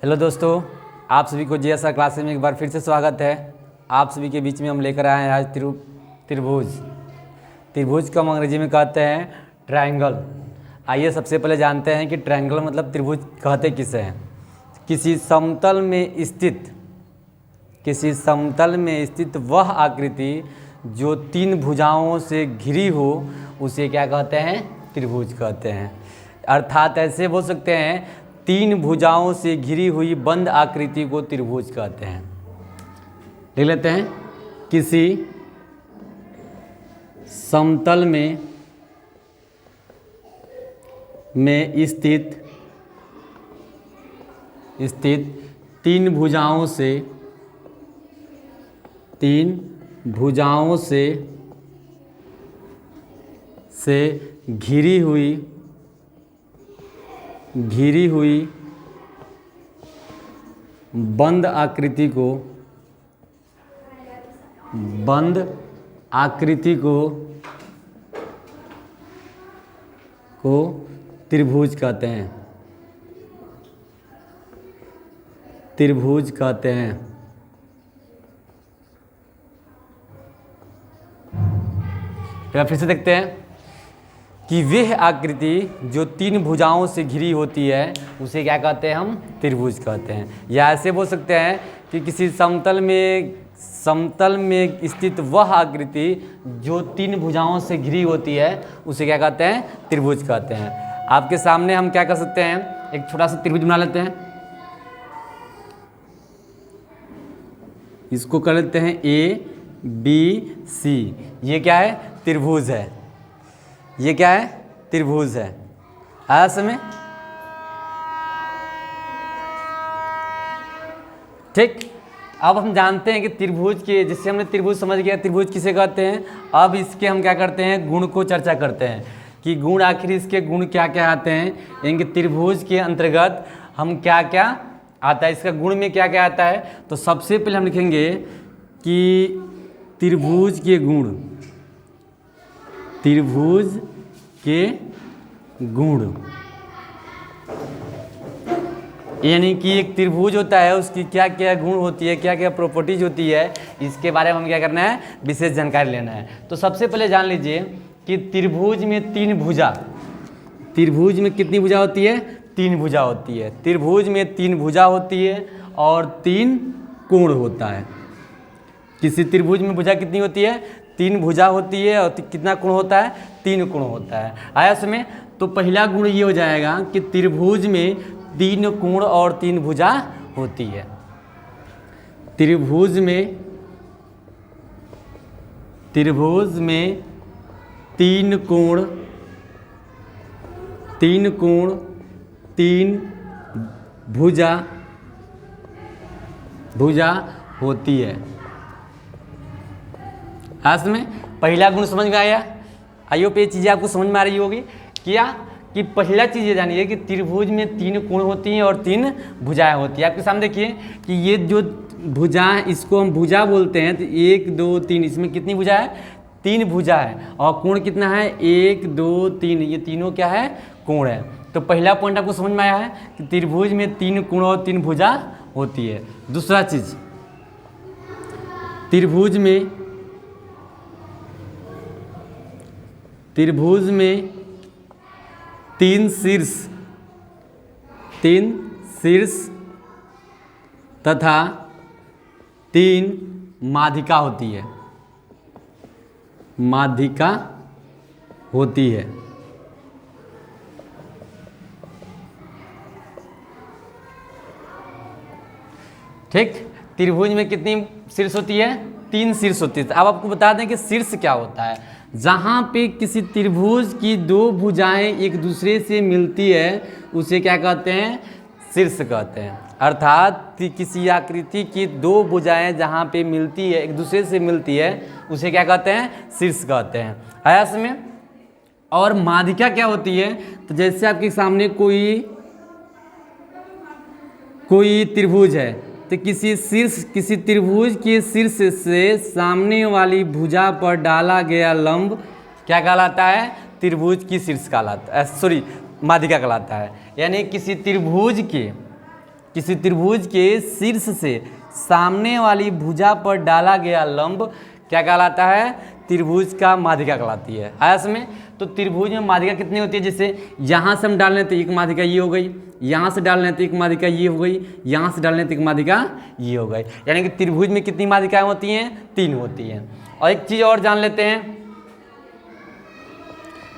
Hello दोस्तों, आप सभी को जीएसआर क्लासेस में एक बार फिर से स्वागत है। आप सभी के बीच में हम लेकर आए हैं आज त्रिभुज। त्रिभुज को हम अंग्रेजी में कहते हैं ट्रायंगल। आइए सबसे पहले जानते हैं कि ट्रायंगल मतलब त्रिभुज कहते किसे हैं। किसी समतल में स्थित वह आकृति जो तीन भुजाओं से घिरी हो उसे क्या कहते हैं? त्रिभुज कहते हैं। अर्थात ऐसे बोल सकते हैं, तीन भुजाओं से घिरी हुई बंद आकृति को त्रिभुज कहते हैं। लिख लेते हैं, किसी समतल में स्थित तीन भुजाओं से घिरी हुई बंद आकृति को त्रिभुज कहते हैं। फिर से देखते हैं कि वह आकृति जो तीन भुजाओं से घिरी होती है उसे क्या कहते हैं? हम त्रिभुज कहते हैं। या ऐसे बोल सकते हैं कि किसी समतल में स्थित वह आकृति जो तीन भुजाओं से घिरी होती है उसे क्या कहते हैं? त्रिभुज कहते हैं। आपके सामने हम क्या कर सकते हैं, एक छोटा सा त्रिभुज बना लेते हैं। इसको कर लेते हैं ABC। ये क्या है? त्रिभुज है। ये क्या है? त्रिभुज है। आया समय? ठीक। अब हम जानते हैं कि त्रिभुज के, जिससे हमने त्रिभुज समझ गया त्रिभुज किसे कहते हैं। अब इसके हम क्या करते हैं, गुण को चर्चा करते हैं कि गुण आखिर इसके गुण क्या क्या आते हैं। यानी त्रिभुज के अंतर्गत हम क्या क्या आता है, इसका गुण में क्या क्या आता है। तो सबसे पहले हम लिखेंगे कि त्रिभुज के गुण, यानी कि एक त्रिभुज होता है उसकी क्या क्या गुण होती है, क्या क्या प्रॉपर्टीज होती है, इसके बारे में हम क्या करना है, विशेष जानकारी लेना है। तो सबसे पहले जान लीजिए कि त्रिभुज में कितनी भुजा होती है? तीन भुजा होती है। त्रिभुज में तीन भुजा होती है और तीन कोण होता है। किसी त्रिभुज में भुजा कितनी होती है? तीन भुजा होती है और कितना कोण होता है? तीन कोण होता है। आया समझ? तो पहला गुण ये हो जाएगा कि त्रिभुज में तीन कोण और तीन भुजा होती है। त्रिभुज में तीन कोण तीन भुजा होती है। आज में पहला गुण समझ में आया। आइयो पे चीज़ें आपको समझ में आ रही होगी क्या कि पहला चीज़ ये जानिए कि त्रिभुज में तीन कोण होती हैं और तीन भुजाएं होती हैं। आपके सामने देखिए कि ये जो भुजा है इसको हम भुजा बोलते हैं। तो 1 2 3 इसमें कितनी भुजा है? तीन भुजा है। और कोण कितना है? 1 2 3, ये तीनों क्या है? कोण है। तो पहला पॉइंट आपको समझ में आया है कि त्रिभुज में तीन कोण और तीन भुजा होती है। दूसरा चीज, त्रिभुज में तीन शीर्ष तथा तीन माध्यिका होती है। ठीक। त्रिभुज में कितनी शीर्ष होती है? तीन शीर्ष होती है। अब आपको बता दें कि शीर्ष क्या होता है। जहाँ पे किसी त्रिभुज की दो भुजाएं एक दूसरे से मिलती है उसे क्या कहते हैं? शीर्ष कहते हैं। अर्थात किसी आकृति की दो भुजाएं जहाँ पे मिलती है, एक दूसरे से मिलती है, उसे क्या कहते हैं? शीर्ष कहते हैं। आया समझ? और माध्यिका क्या होती है? तो जैसे आपके सामने कोई त्रिभुज है तो किसी त्रिभुज के शीर्ष से सामने वाली भुजा पर डाला गया लंब क्या कहलाता है? त्रिभुज की शीर्ष कहलाता है, माध्यिका कहलाता है। यानी किसी त्रिभुज के किसी त्रिभुज के शीर्ष से सामने वाली भुजा पर डाला गया लंब क्या कहलाता है? त्रिभुज का माध्यिका कहलाती है। आया समझ? तो त्रिभुज में माध्यिका कितनी होती है? जैसे यहाँ से हम डाल लें तो एक माध्यिका ये हो गई, यहाँ से डाल लें तो एक माध्यिका ये हो गई, यहाँ से डाल लें तो एक माध्यिका ये हो गई। यानी कि त्रिभुज में कितनी माध्यिकाएं होती हैं? 3 होती हैं। और एक चीज़ और जान लेते हैं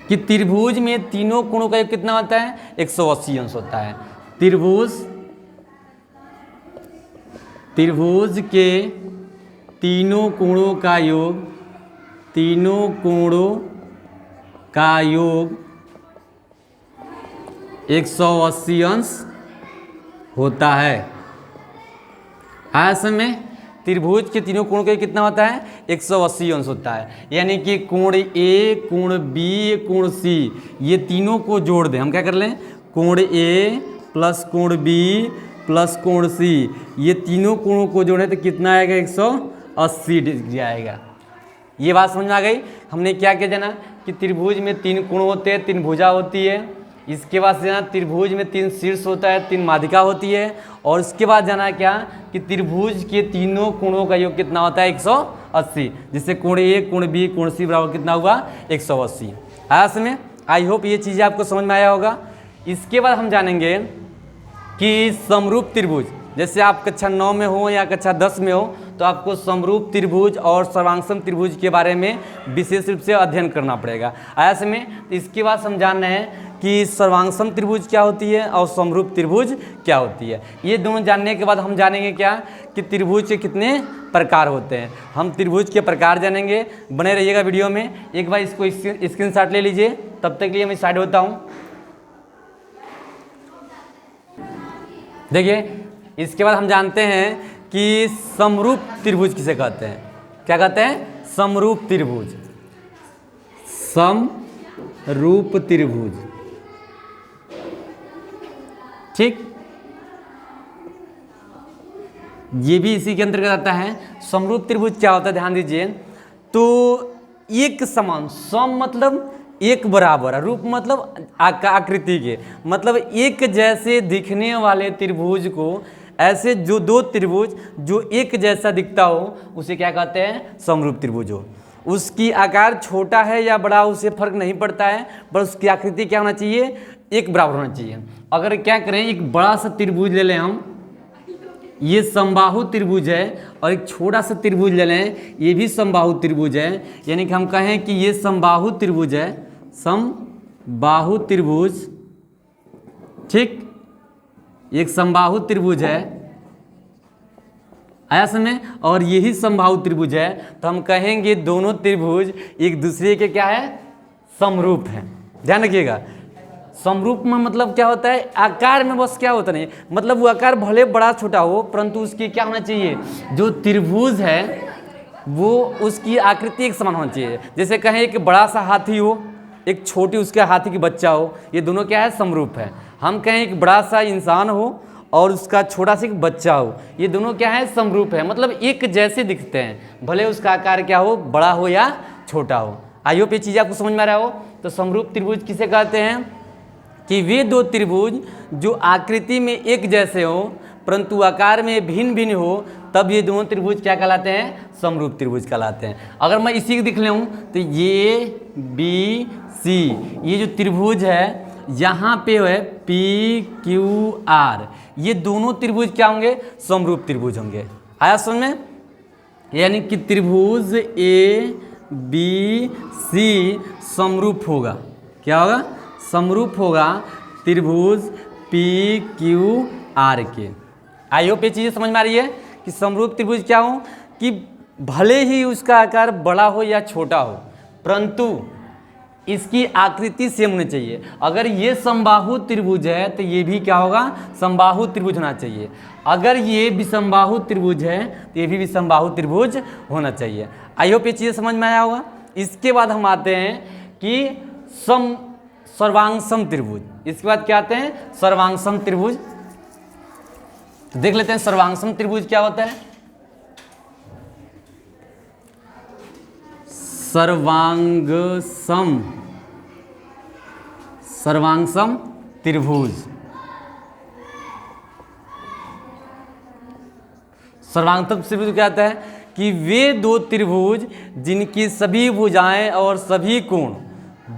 कि त्रिभुज में तीनों कोणों का योग कितना होता है? 180 अंश होता है। त्रिभुज के तीनों कोणों का योग 180 अंश होता है। आया समझ? त्रिभुज के तीनों कोणों का योग कितना होता है? 180 अंश होता है। यानी कि कोण ए, कोण बी, कोण सी, ये तीनों को जोड़ दें। हम क्या कर लें? कोण ए प्लस कोण बी प्लस कोण सी, ये तीनों कोणों को जोड़ें तो कितना आएगा? 180 डिग्री आएगा। ये बात समझ में आ गई? हमने क्या क्या जाना कि त्रिभुज में 3 कोण होते हैं, 3 भुजा होती है। इसके बाद जाना त्रिभुज में 3 शीर्ष होता है, 3 माध्यिका होती है। और इसके बाद जाना क्या कि त्रिभुज के तीनों कोणों का योग कितना होता है? 180। जिससे कोण ए, कोण बी, कोण सी बराबर कितना हुआ? 180। आया समझ? आई होप ये चीज़ें आपको समझ में आया होगा। इसके बाद हम जानेंगे कि समरूप त्रिभुज, जैसे आप कक्षा 9 में हो या कक्षा 10 में हो तो आपको समरूप त्रिभुज और सर्वांगसम त्रिभुज के बारे में विशेष रूप से अध्ययन करना पड़ेगा। आया समझ? तो इसके बाद हम जान रहे हैं कि सर्वांगसम त्रिभुज क्या होती है और समरूप त्रिभुज क्या होती है। ये दोनों जानने के बाद हम जानेंगे क्या कि त्रिभुज के कितने प्रकार होते हैं। हम त्रिभुज के प्रकार जानेंगे। बने रहिएगा वीडियो में। एक बार इसको स्क्रीनशॉट ले लीजिए। तब तक के लिए मैं साइड होता हूँ। देखिए, इसके बाद हम जानते हैं कि समरूप त्रिभुज किसे कहते हैं। क्या कहते हैं? समरूप त्रिभुज। समरूप त्रिभुज, ठीक, ये भी इसी के अंतर्गत आता है। समरूप त्रिभुज क्या होता है? ध्यान दीजिए। तो एक समान, सम मतलब एक बराबर, रूप मतलब आकृति के, मतलब एक जैसे दिखने वाले त्रिभुज को, ऐसे जो 2 त्रिभुज जो एक जैसा दिखता हो उसे क्या कहते हैं? समरूप त्रिभुज हो। उसकी आकार छोटा है या बड़ा उसे फर्क नहीं पड़ता है, पर उसकी आकृति क्या होना चाहिए? एक बराबर होना चाहिए। अगर क्या करें, एक बड़ा सा त्रिभुज ले लें हम, ये समबाहु त्रिभुज है, और एक छोटा सा त्रिभुज ले लें, ये भी समबाहु त्रिभुज है। यानी कि हम कहें कि ये समबाहु त्रिभुज है, समबाहु त्रिभुज, ठीक, एक समबाहु त्रिभुज है। आया समझ? और यही समबाहु त्रिभुज है। तो हम कहेंगे दोनों त्रिभुज एक दूसरे के क्या है? समरूप हैं। ध्यान रखिएगा। समरूप में मतलब क्या होता है? आकार में बस क्या होता नहीं, मतलब वो आकार भले बड़ा छोटा हो, परंतु उसकी क्या होना चाहिए? जो त्रिभुज है वो उसकी आकृति एक समान होना चाहिए। जैसे कहें एक बड़ा सा हाथी हो, एक छोटी उसके हाथी की बच्चा हो, ये दोनों क्या है? समरूप है। हम कहें एक बड़ा सा इंसान हो और उसका छोटा सा एक बच्चा हो, ये दोनों क्या है? समरूप है। मतलब एक जैसे दिखते हैं, भले उसका आकार क्या हो, बड़ा हो या छोटा हो। आई होप ये चीज़ आपको समझ में आ रहा हो। तो समरूप त्रिभुज किसे कहते हैं? कि वे 2 त्रिभुज जो आकृति में एक जैसे हो परंतु आकार में भिन्न भिन्न हो, तब ये दोनों त्रिभुज क्या कहलाते हैं? समरूप त्रिभुज कहलाते हैं। अगर मैं इसी को दिख लूँ तो ये बी सी, ये जो त्रिभुज है यहाँ पे है पी क्यू आर, ये दोनों त्रिभुज क्या होंगे? समरूप त्रिभुज होंगे। आया समझ में? यानी कि त्रिभुज ए बी सी समरूप होगा। क्या होगा? समरूप होगा त्रिभुज पी क्यू आर के। आई होप ये चीज़ें समझ में आ रही है कि समरूप त्रिभुज क्या हो कि भले ही उसका आकार बड़ा हो या छोटा हो, परंतु इसकी आकृति सेम होनी चाहिए। अगर ये समबाहु त्रिभुज है तो ये भी क्या होगा? समबाहु त्रिभुज होना चाहिए। अगर ये विषमबाहु त्रिभुज है तो ये भी विषमबाहु त्रिभुज होना चाहिए। आई होप ये चीज़ें समझ में आया होगा। इसके बाद हम आते हैं कि सर्वांगसम त्रिभुज। इसके बाद क्या आते हैं? सर्वांगसम त्रिभुज। देख लेते हैं सर्वांगसम त्रिभुज क्या होता है। सर्वांगसम त्रिभुज सर्वांगसम त्रिभुज क्या कहता है कि वे दो त्रिभुज जिनकी सभी भुजाएं और सभी कोण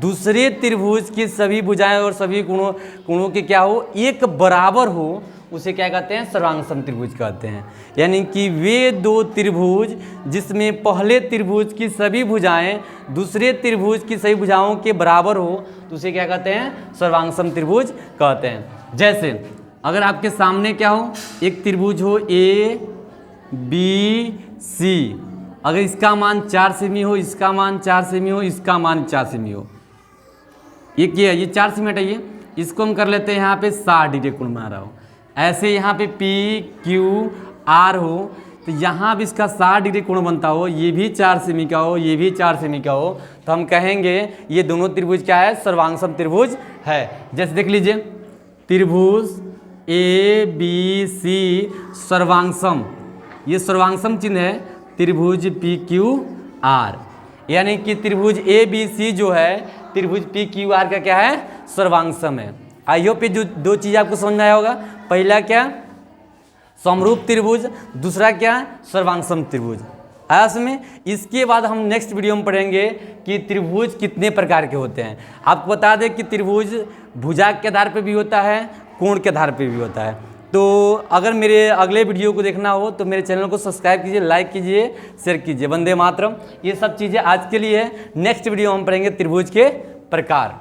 दूसरे त्रिभुज की सभी भुजाएं और सभी कोणों के क्या हो, एक बराबर हो, उसे क्या कहते हैं, सर्वांगसम त्रिभुज कहते हैं। यानी कि वे दो त्रिभुज जिसमें पहले त्रिभुज की सभी भुजाएं दूसरे त्रिभुज की सभी भुजाओं के बराबर हो, तो उसे क्या कहते हैं, सर्वांगसम त्रिभुज कहते हैं। जैसे अगर आपके सामने क्या हो, एक त्रिभुज हो ए बी सी, अगर इसका मान 4 सेमी हो, इसका मान 4 सेमी हो, इसका मान 4 सेमी हो, ये 4 सेमी हटाइए, इसको हम कर लेते हैं यहाँ पे 60 डिग्री कोण बना रहा हो। ऐसे यहाँ पे पी क्यू आर हो, तो यहाँ भी इसका 60 डिग्री कोण बनता हो, ये भी 4 सेमी का हो, ये भी 4 सेमी का हो, तो हम कहेंगे ये दोनों त्रिभुज क्या है, सर्वांगसम त्रिभुज है। जैसे देख लीजिए त्रिभुज ए बी सी सर्वांगसम, ये सर्वांगसम चिन्ह है त्रिभुज पी क्यू आर, यानी कि त्रिभुज ए बी सी जो है त्रिभुज पी क्यू आर का क्या है, सर्वांगसम है। आई होप ये जो दो चीज़ आपको समझ में आया होगा, पहला क्या समरूप त्रिभुज, दूसरा क्या सर्वांगसम त्रिभुज आया समझ। इसके बाद हम नेक्स्ट वीडियो में पढ़ेंगे कि त्रिभुज कितने प्रकार के होते हैं। आपको बता दें कि त्रिभुज भुजा के आधार पर भी होता है, कोण के आधार पर भी होता है। तो अगर मेरे अगले वीडियो को देखना हो तो मेरे चैनल को सब्सक्राइब कीजिए, लाइक कीजिए, शेयर कीजिए। वंदे मातरम। ये सब चीज़ें आज के लिए है, नेक्स्ट वीडियो हम पढ़ेंगे त्रिभुज के प्रकार।